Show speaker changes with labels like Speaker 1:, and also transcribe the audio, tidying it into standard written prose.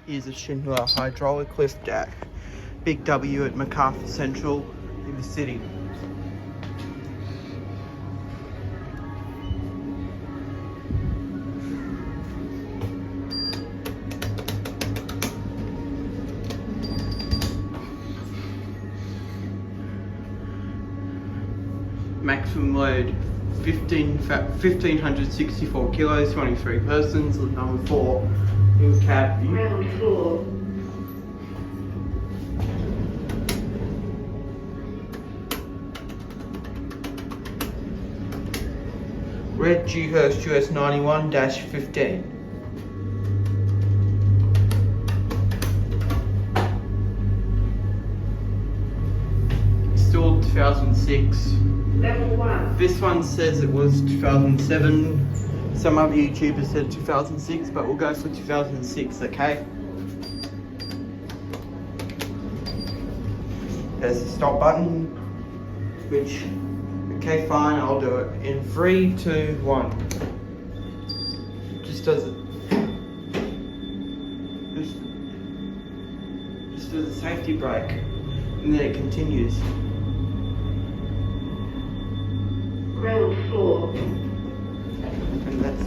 Speaker 1: is a Schindler hydraulic lift jack. Big W at MacArthur Central in the city. Maximum load 1,564 kilos, 23 persons, number 4 in cab view.
Speaker 2: Ground floor.
Speaker 1: Red Dewhurst US 91-15. Still 2006.
Speaker 2: Level 1.
Speaker 1: This one says it was 2007. Some other YouTubers said 2006, but we'll go for 2006, okay? There's the stop button, which, okay, fine, I'll do it in 3, 2, 1. Just does it. Just does a safety brake, and then it continues.
Speaker 2: Ground floor.
Speaker 1: And that's it.